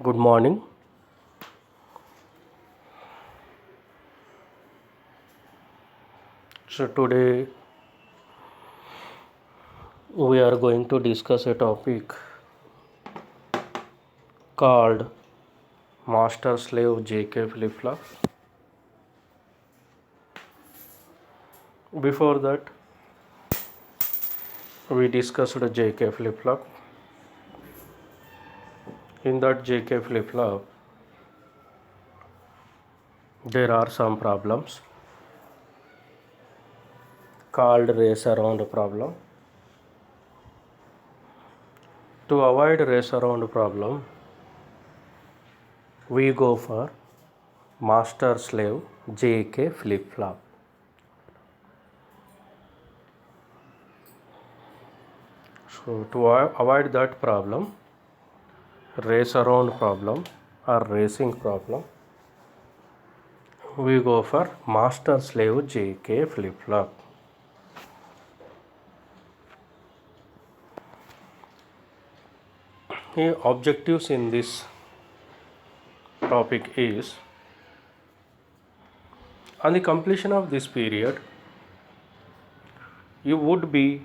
Good morning. So, today we are going to discuss a topic called Master Slave JK Flip Flop. Before that, we discussed JK Flip Flop. In that JK Flip Flop, there are some problems called race around problem. To avoid race around problem, we go for Master Slave JK Flip Flop. So, to avoid that problem, race around problem or racing problem, we go for master slave JK flip flop. The objectives in this topic is on the completion of this period, you would be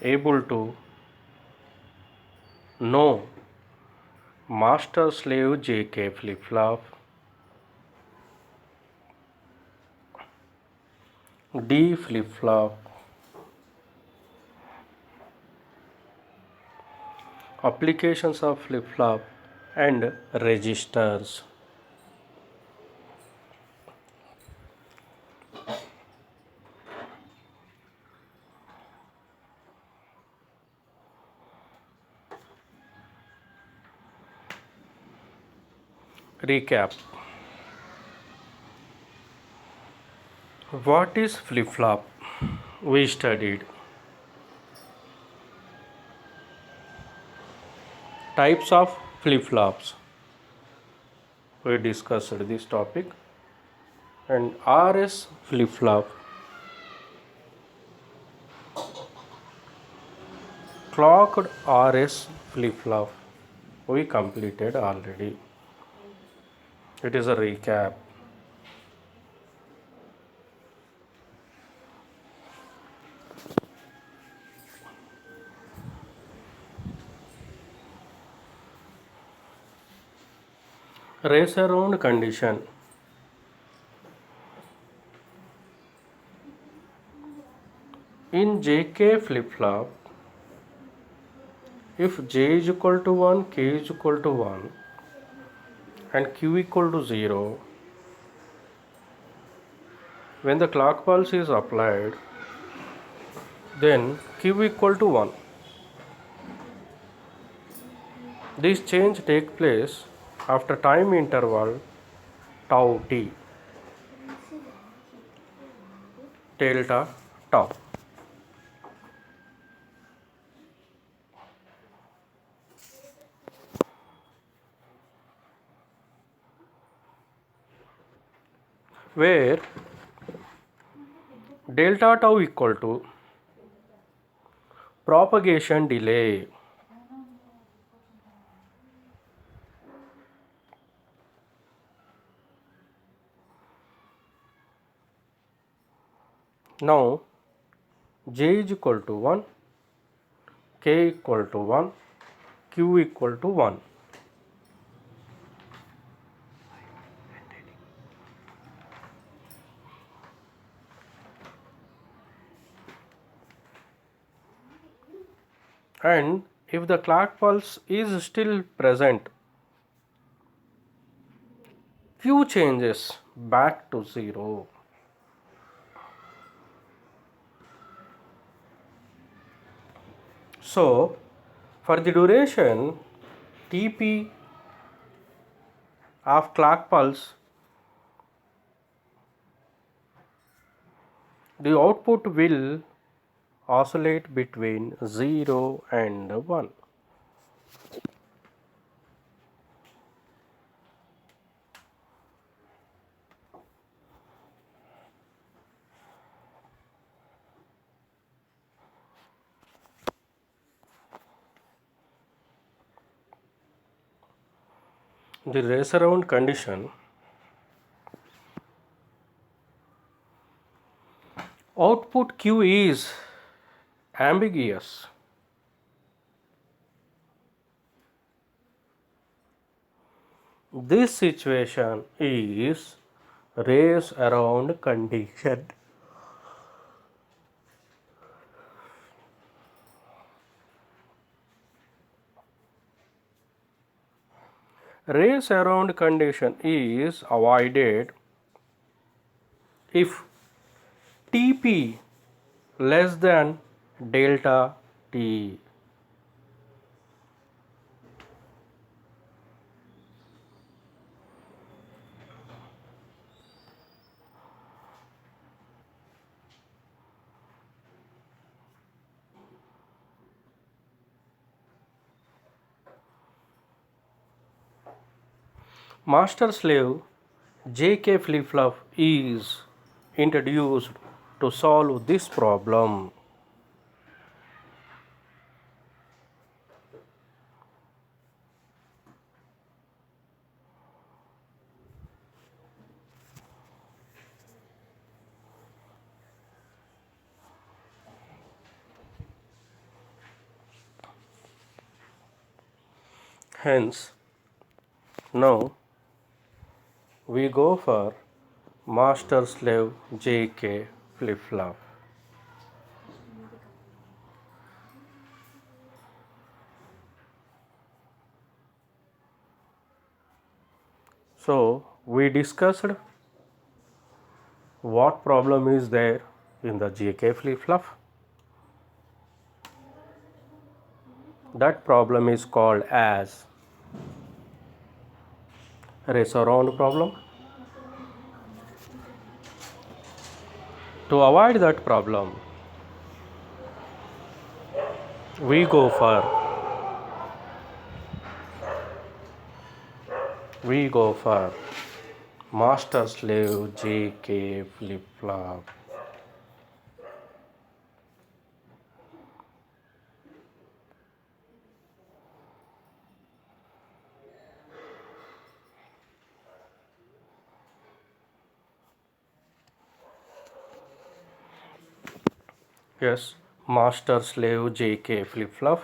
able to know master slave JK flip flop, D flip flop, applications of flip flop and registers. Recap. What is flip flop? We studied types of flip flops. We discussed this topic, and RS flip flop, clocked RS flip flop, we completed already. It is a recap. Race around condition. In JK flip flop, if J is equal to 1, K is equal to 1, and Q equal to 0, when the clock pulse is applied, then Q equal to 1. This change takes place after time interval tau t, delta tau. Where delta tau equal to propagation delay. Now J is equal to 1, K equal to 1, Q equal to 1. And if the clock pulse is still present, Q changes back to 0. So, for the duration Tp of clock pulse, the output will oscillate between 0 and 1. The race around condition, output Q is ambiguous. This situation is race around condition. Race around condition is avoided if Tp less than delta T. Master slave JK flip flop is introduced to solve this problem. Hence, now we go for master slave JK flip flop. So we discussed what problem is there in the JK flip flop. That problem is called as race around problem. To avoid that problem, we go for master slave JK flip flop. Yes, master slave JK flip flop.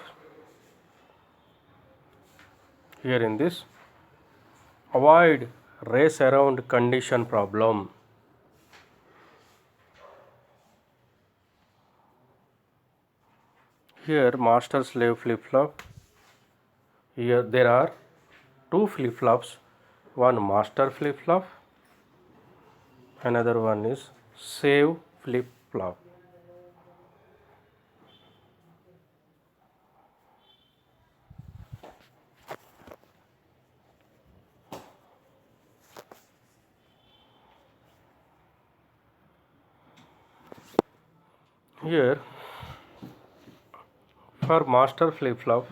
Here in this, avoid race around condition problem. Here master slave flip flop. Here there are two flip flops, one master flip flop, another one is save flip flop. Here for master flip flop,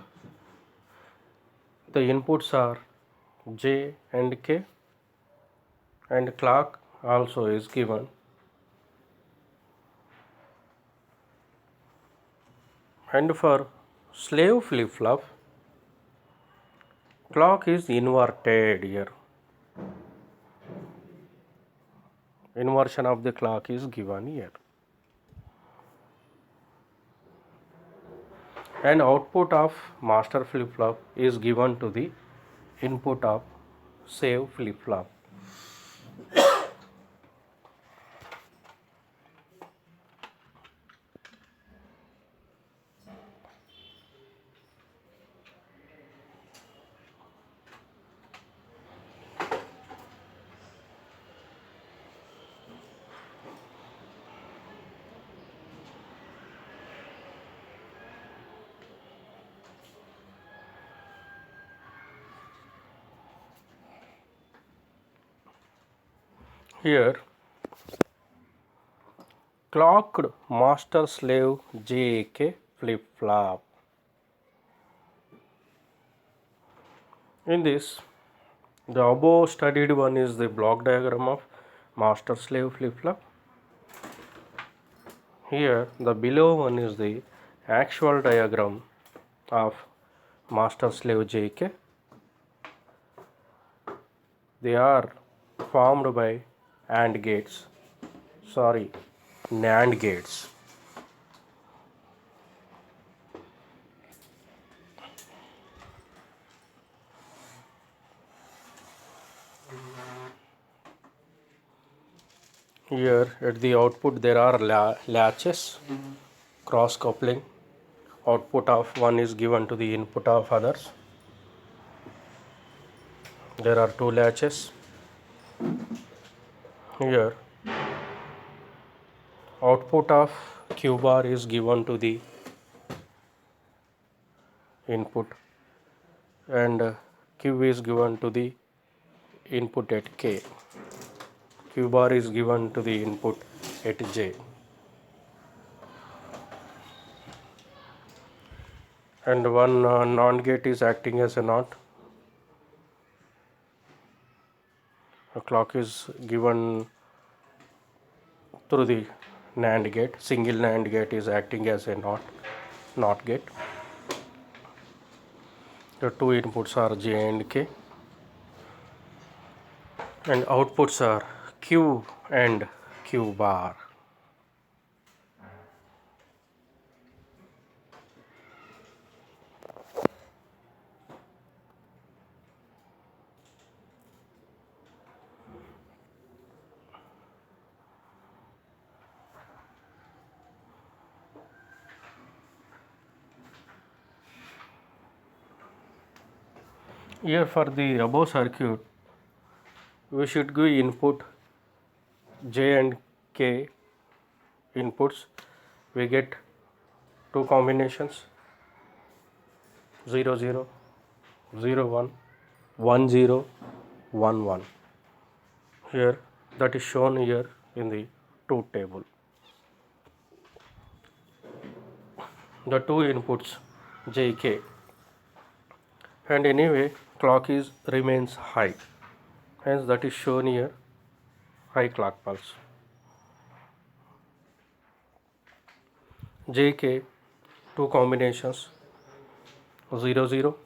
the inputs are J and K, and clock also is given. And for slave flip flop, clock is inverted here. Inversion of the clock is given here. And output of master flip flop is given to the input of save flip flop. Here clocked master slave JK flip flop. In this, the above studied one is the block diagram of master slave flip flop. Here the below one is the actual diagram of master slave JK. They are formed by AND gates. Sorry, NAND gates. Here at the output there are latches, cross coupling. Output of one is given to the input of others. There are two latches. Here output of Q bar is given to the input, and Q is given to the input at K. Q bar is given to the input at J. And one NAND gate is acting as a NOT. A clock is given through the NAND gate. Single NAND gate is acting as a NOT gate. The two inputs are J and K, and outputs are Q and Q bar. Here for the above circuit, we should give input J and K inputs. We get two combinations 0 0, 0 1, 1 0, 1 1. Here that is shown here in the truth table. The two inputs J K, and anyway clock is remains high, hence that is shown here high clock pulse. JK two combinations 0 0,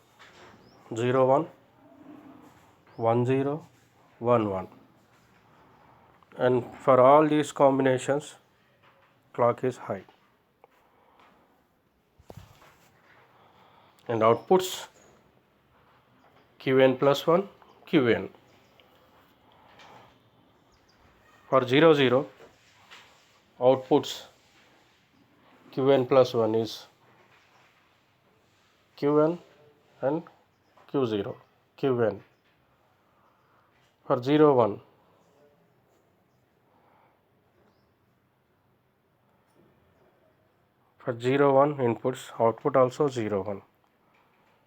0 1, 1 0, 1 1, and for all these combinations clock is high, and outputs Qn plus 1 Qn. For 0 0 outputs Qn plus 1 is Qn and Q0 Qn. For 0 1 inputs output also 0 1.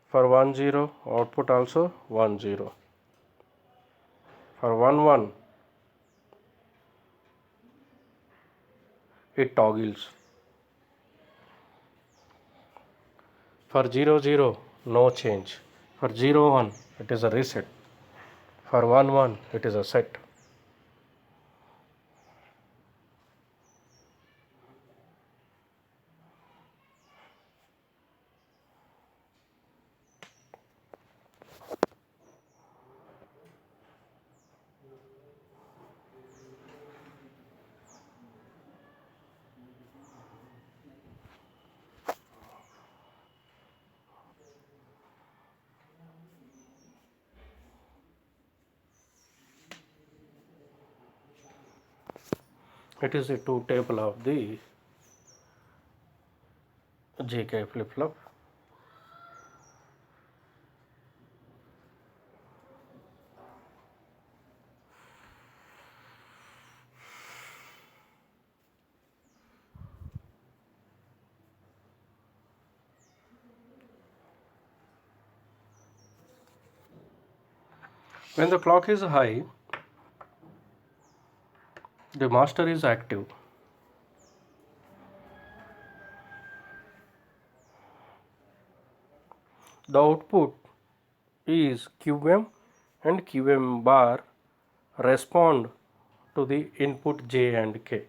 For 1 0 output also 1 0. For 1 1 it toggles. For 0 0 no change. For 0 1 it is a reset. For 1 1 it is a set. It is a truth table of the JK flip flop. When the clock is high, the master is active. The output is QM and QM bar respond to the input J and K.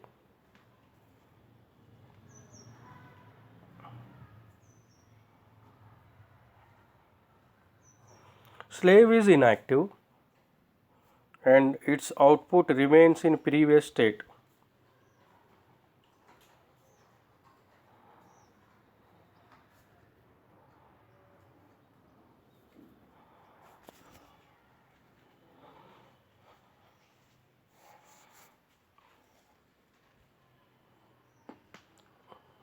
Slave is inactive. and its output remains in previous state.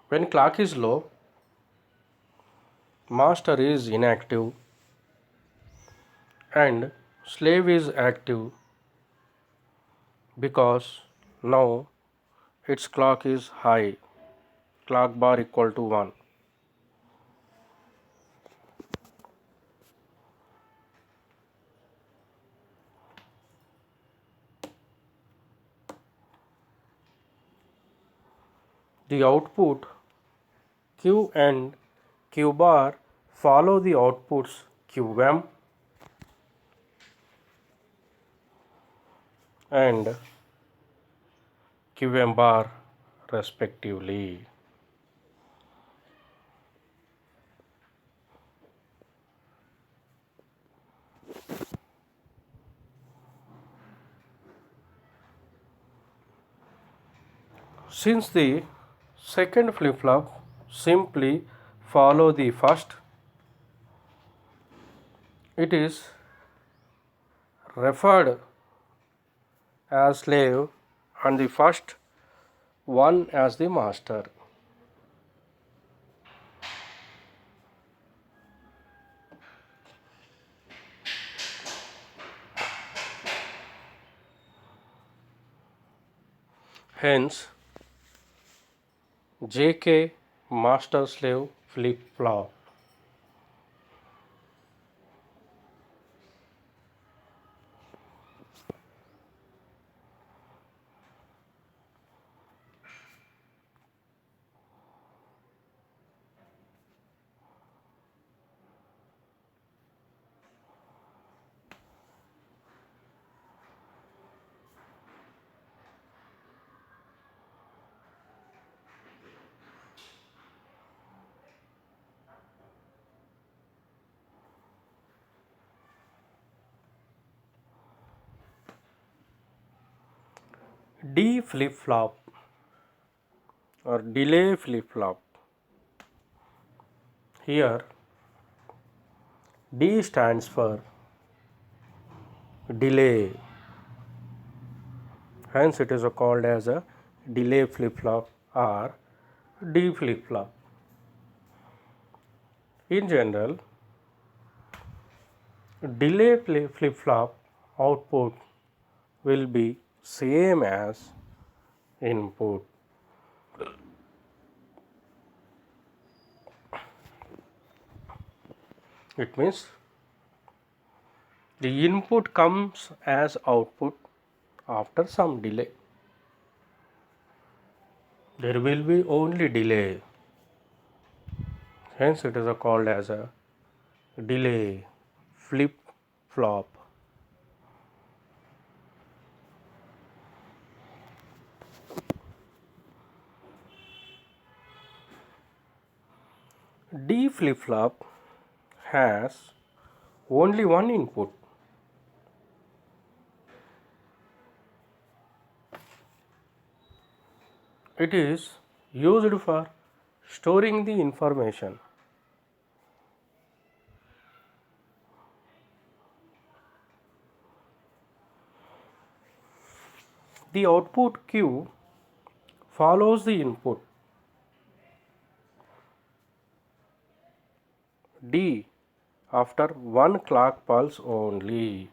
When clock is low, master is inactive and slave is active because now its clock is high, clock bar equal to 1. The output Q and Q bar follow the outputs QM and QM bar respectively. Since the second flip-flop simply follow the first, it is referred as slave and the first one as the master. Hence, JK master slave flip flop. D flip flop or delay flip flop. Here D stands for delay, hence it is called as a delay flip flop or D flip flop. In general, delay flip flop output will be same as input. It means the input comes as output after some delay. There will be only delay. Hence it is called as a delay flip flop. D flip flop has only one input. It is used for storing the information. The output Q follows the input D after one clock pulse only.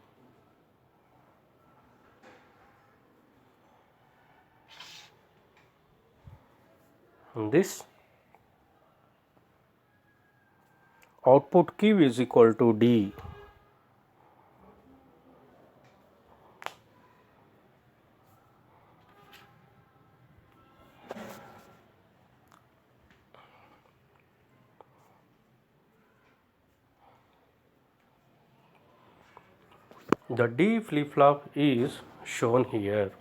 This output Q is equal to D. The D flip flop is shown here.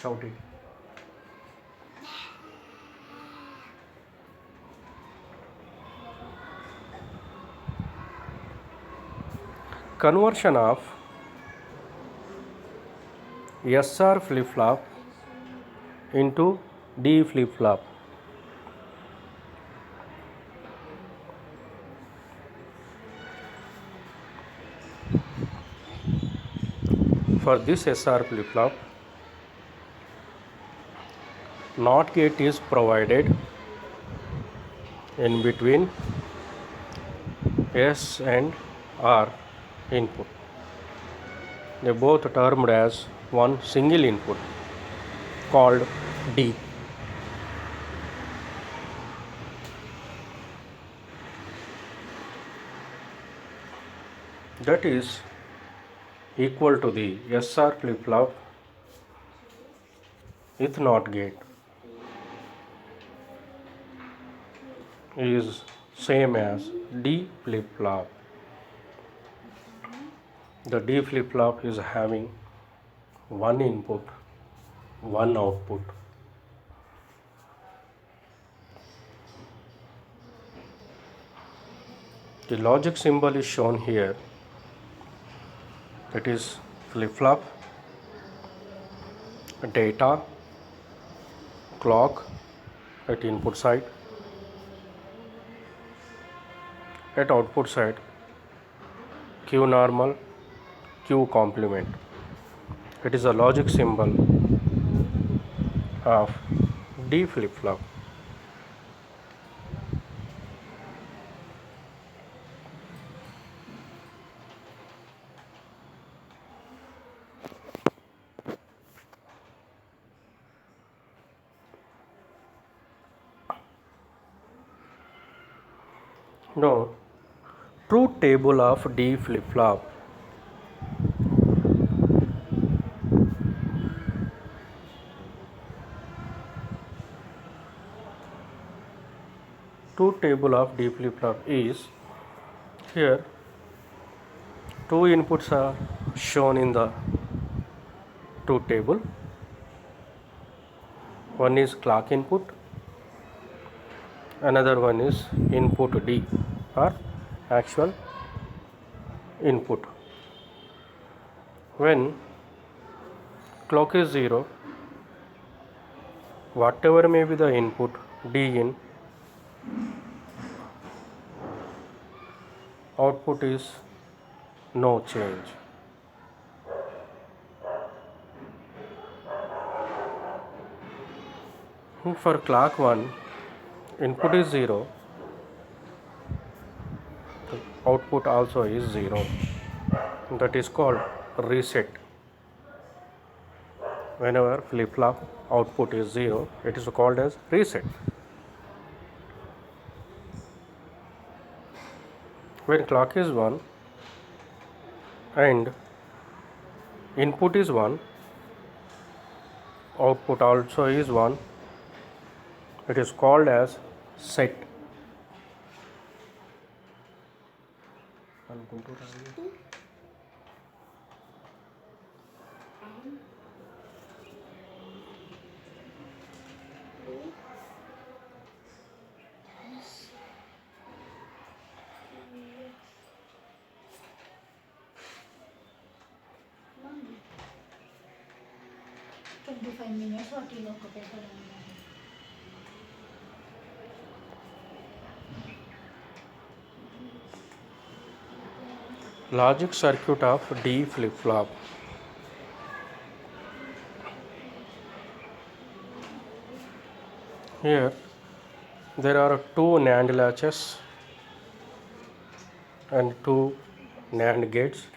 Shout it. Conversion of SR flip-flop into D flip-flop. For this SR flip-flop, NOT gate is provided in between S and R input. They both termed as one single input called D. That is equal to the SR flip-flop with NOT gate is same as D flip-flop. The D flip-flop is having one input, one output. The logic symbol is shown here. That is flip-flop, data, clock at input side, at output side, Q normal, Q complement. It is a logic symbol of D flip-flop. Now, truth table of D flip-flop. Truth table of D flip-flop is here. Two inputs are shown in the truth table. One is clock input, another one is input D or actual input. When clock is 0, whatever may be the input D in, output is no change. For clock 1, input is 0, output also is 0. That is called reset. Whenever flip-flop output is 0, it is called as reset. When clock is 1 and input is 1, output also is 1, it is called as set. Logic circuit of D flip-flop. Here there are two NAND latches and two NAND gates.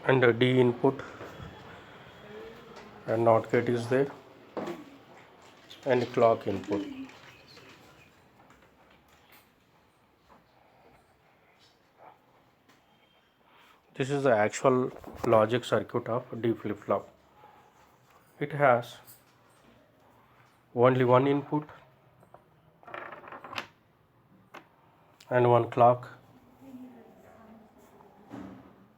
And the D input and NOT gate is there, and clock input. This is the actual logic circuit of D flip flop. It has only one input and one clock.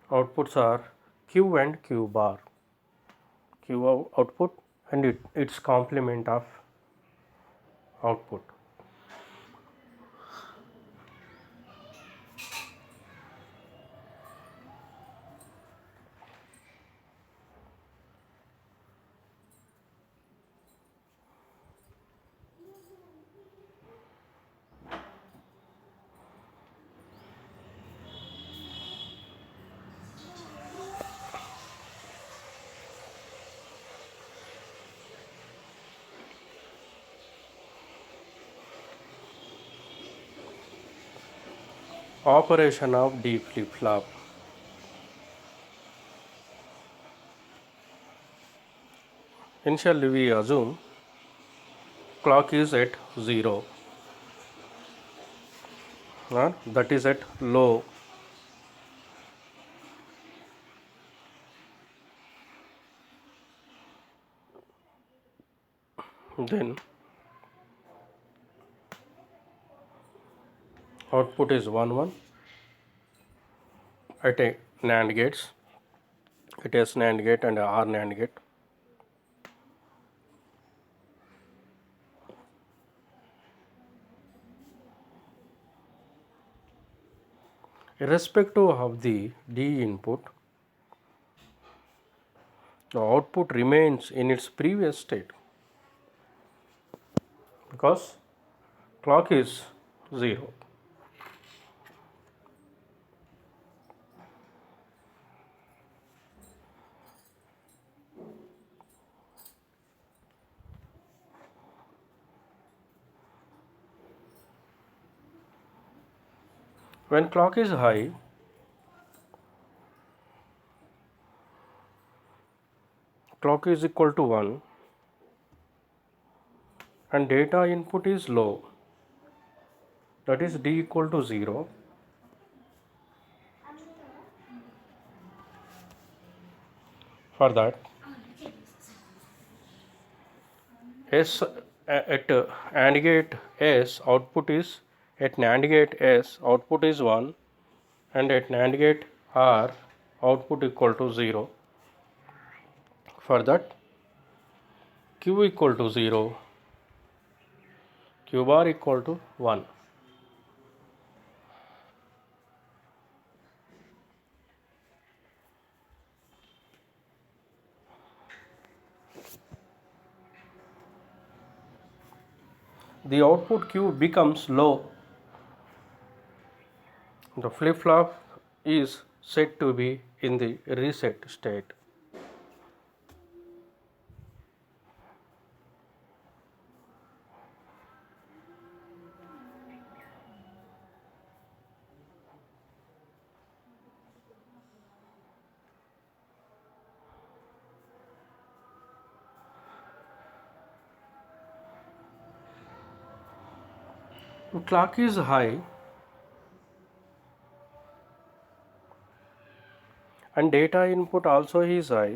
Outputs are Q and Q bar. Q output and its complement of output. Operation of D flip flop. Initially we assume clock is at 0, that is at low. Then output is 1 1 at a NAND gates. It is NAND gate and R NAND gate. Irrespective of the D input, the output remains in its previous state because clock is 0. When clock is high, clock is equal to 1 and data input is low, that is D equal to 0. For that, S at AND gate S output is at NAND gate S output is 1 and at NAND gate R output equal to 0. For that, Q equal to 0, Q bar equal to 1. The output Q becomes low. The flip flop is said to be in the reset state. The clock is high and data input also is high,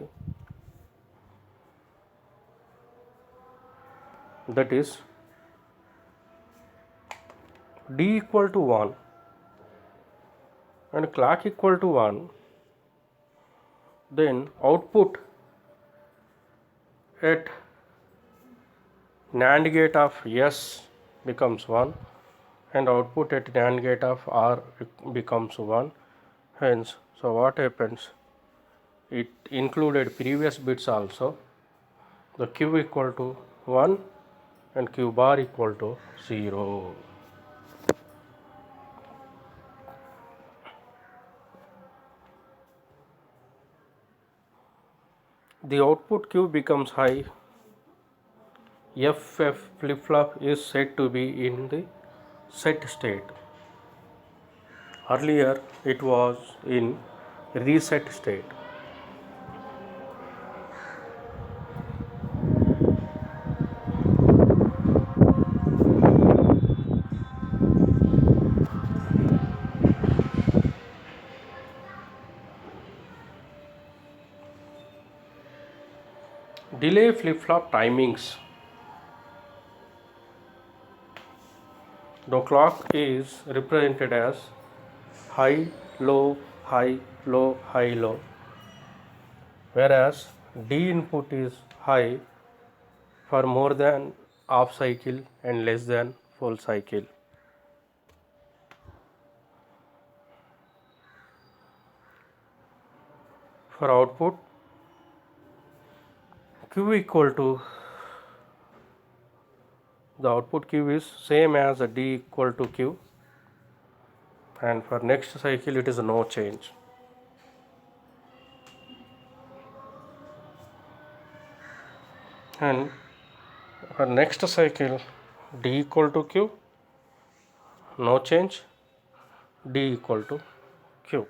that is D equal to 1 and clock equal to 1, then output at NAND gate of S becomes 1 and output at NAND gate of R becomes 1. Hence, so what happens? It included previous bits also. The Q equal to 1 and Q bar equal to 0. The output Q becomes high. FF flip flop is said to be in the set state. Earlier it was in reset state. Delay flip-flop timings. The clock is represented as high, low, high, low, high, low, whereas D input is high for more than half cycle and less than full cycle. For output, Q equal to, the output Q is same as D equal to Q, and for next cycle it is no change. And for next cycle D equal to Q, no change, D equal to Q.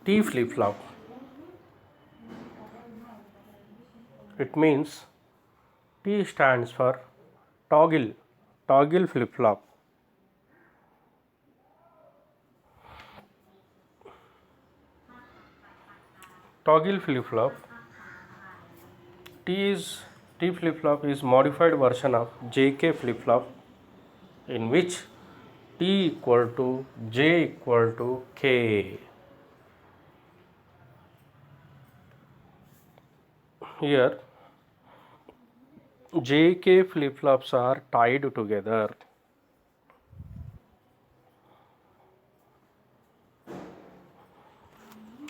T flip flop, it means T stands for toggle flip flop. Toggle flip flop, T flip flop is modified version of JK flip flop, in which T equal to J equal to K. Here JK flip flops are tied together.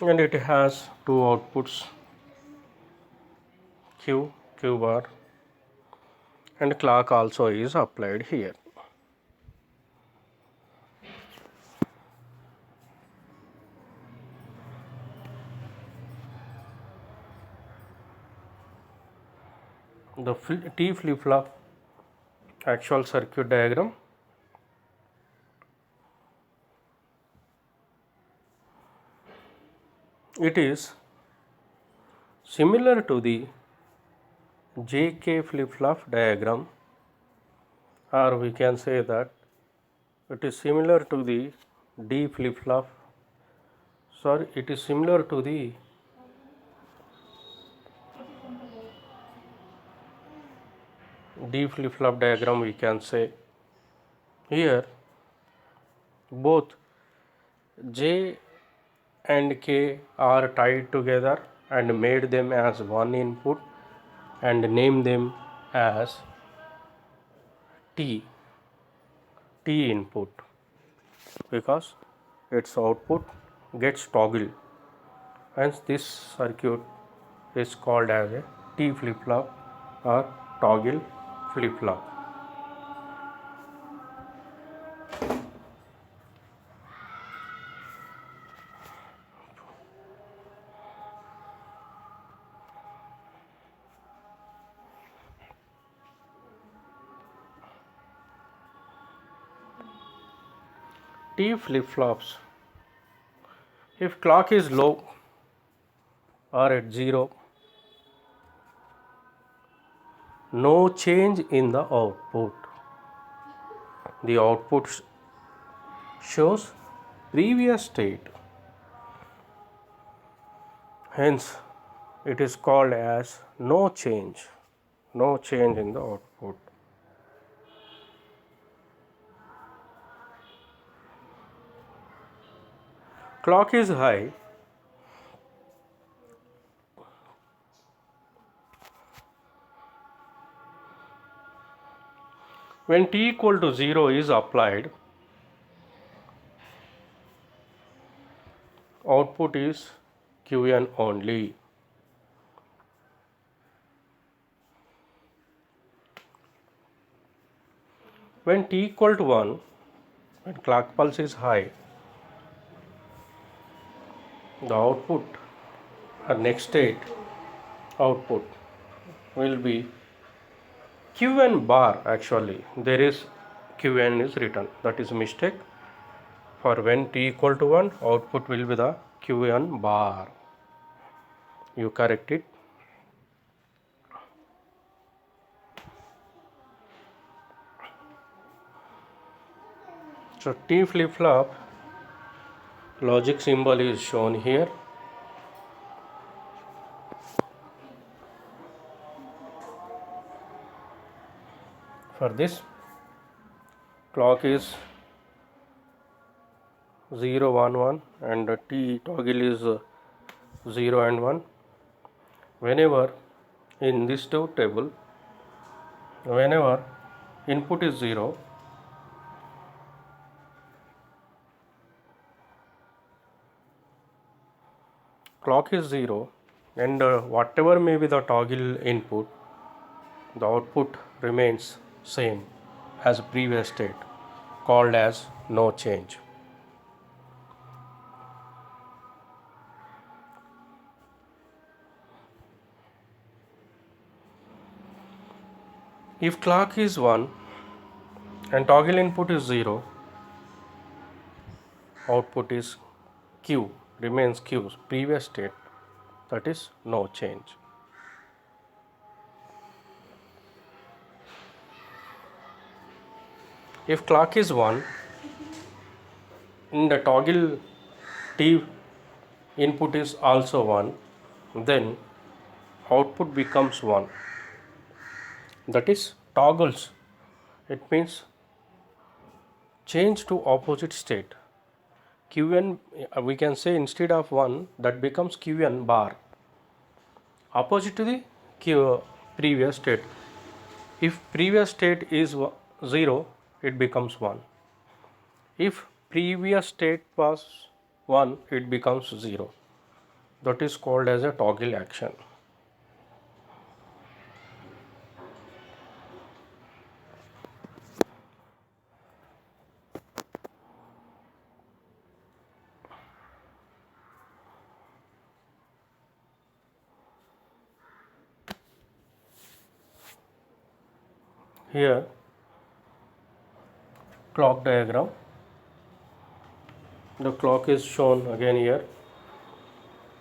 And it has two outputs, Q bar, and clock also is applied here. The T flip flop actual circuit diagram. It is similar to the JK flip flop diagram, or we can say that it is similar to the D flip flop. Sorry, it is similar to the D flip flop diagram, we can say. Here both J and K are tied together and made them as one input and name them as T input, because its output gets toggled. Hence this circuit is called as a T flip flop or toggle flip flop. T flip flops, if clock is low or at 0, no change in the output. The output shows previous state. Hence it is called as no change in the output. Clock is high, when T equal to 0 is applied, output is Qn only. When T equal to 1, when clock pulse is high, the output or next state output will be Qn bar. Actually there is Qn is written, that is a mistake. For when t equal to 1, output will be the Qn bar. You correct it. So T flip-flop logic symbol is shown here. For this, clock is 0 1 1 and T toggle is 0 and 1. Whenever in this table, whenever input is 0, clock is 0, and whatever may be the toggle input, the output remains same as previous state, called as no change. If clock is 1 and toggle input is 0, output is Q, remains Q, previous state, that is no change. If clock is 1 in the toggle T input is also 1, then output becomes 1, that is toggles. It means change to opposite state. Qn, we can say instead of 1, that becomes Qn bar, opposite to the previous state. If previous state is 0, it becomes 1. If previous state was 1, it becomes 0. That is called as a toggle action. Here, clock diagram. The clock is shown again here.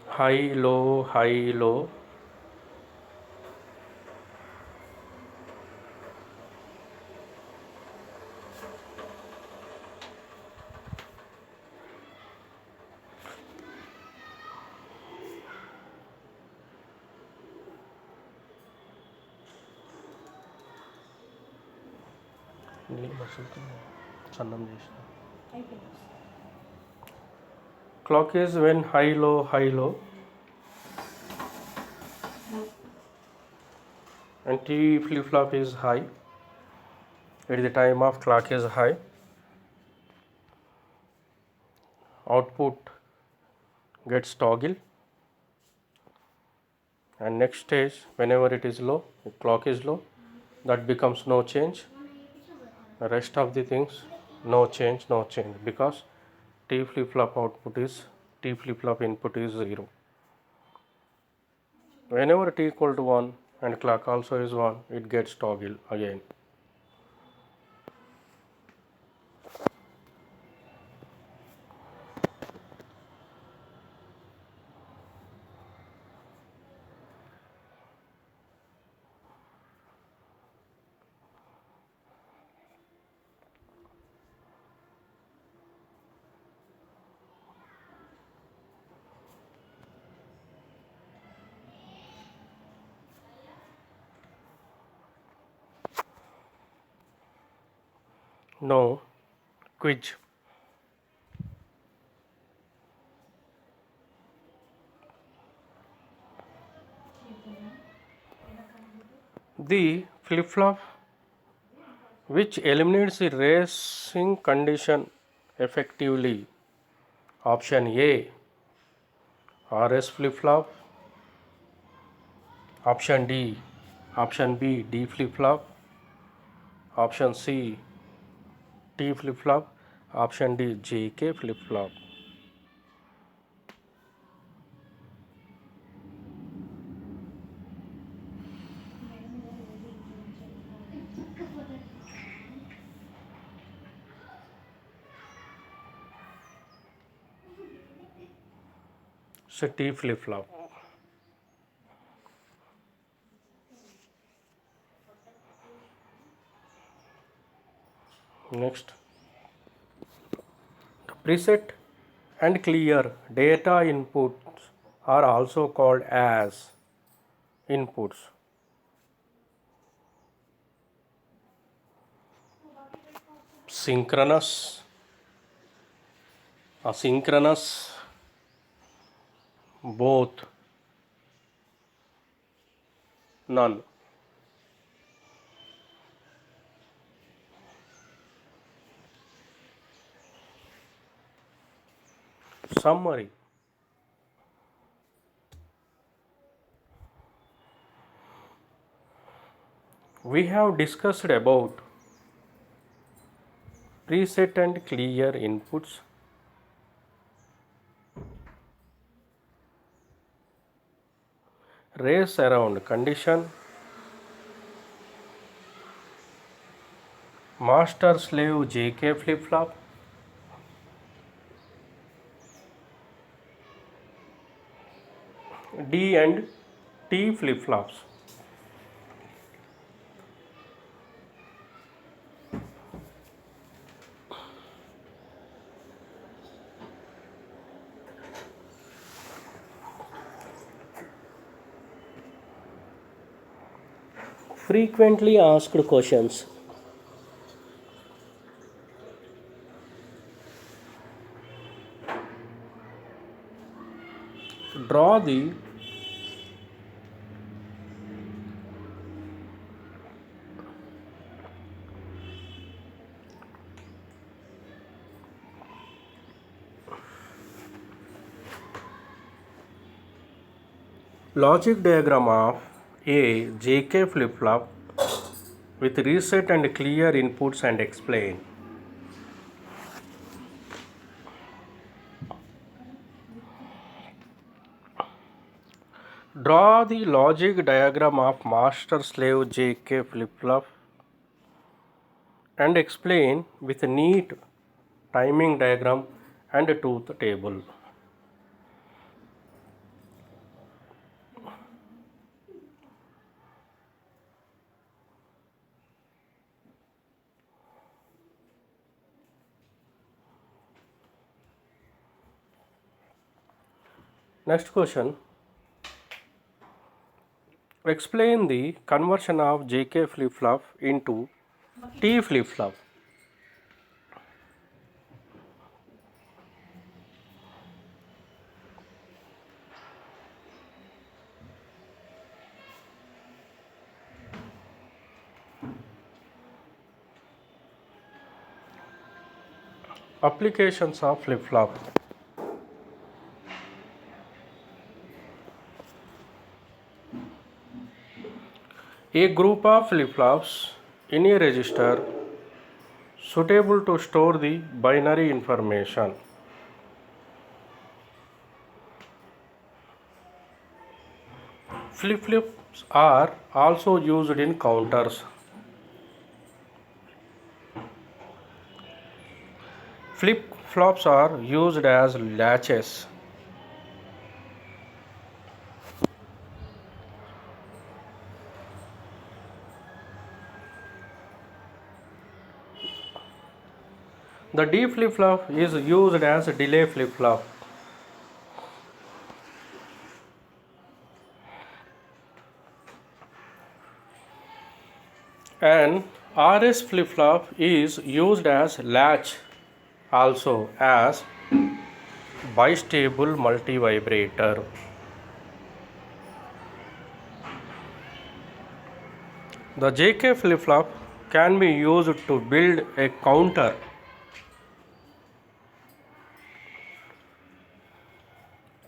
High, low, high, low. Clock is when high, low, high, low. And T flip-flop is high. At the time of clock is high, output gets toggle, and next stage whenever it is low, the clock is low, that becomes no change. The rest of the things no change, no change, because T flip-flop output is T flip-flop input is 0. Whenever T equal to 1 and clock also is 1, it gets toggle again. Now, quiz. The flip-flop which eliminates the racing condition effectively. Option A, RS flip-flop. Option D, option B, D flip-flop. Option C, T flip-flop. Option D, JK flip-flop. It's a T flip flop. Next, preset and clear data inputs are also called as inputs. Synchronous, asynchronous, both, none. Summary. We have discussed about preset and clear inputs, race around condition, master slave JK flip flop, D and T flip flops. Frequently asked questions. Draw the logic diagram of a JK flip flop with reset and clear inputs and explain. Draw the logic diagram of master slave JK flip flop and explain with a neat timing diagram and a truth table. Next question. Explain the conversion of JK flip flop into T flip flop. Applications of flip flop. A group of flip flops in a register suitable to store the binary information. Flip flops are also used in counters. Flip flops are used as latches. The D flip flop is used as a delay flip flop. An RS flip flop is used as latch, also as bistable multivibrator. The JK flip flop can be used to build a counter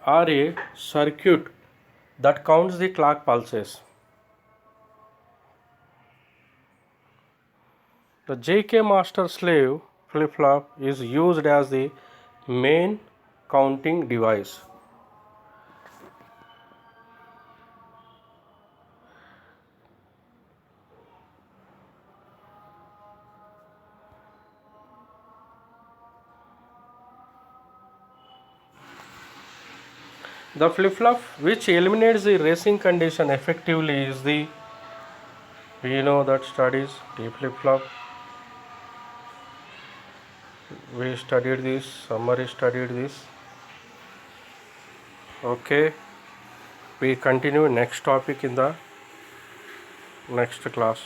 or a circuit that counts the clock pulses. The JK master slave flip flop is used as the main counting device. The flip-flop which eliminates the racing condition effectively is the, we know that studies, T flip-flop. We studied this, summary studied this. Okay, we continue next topic in the next class.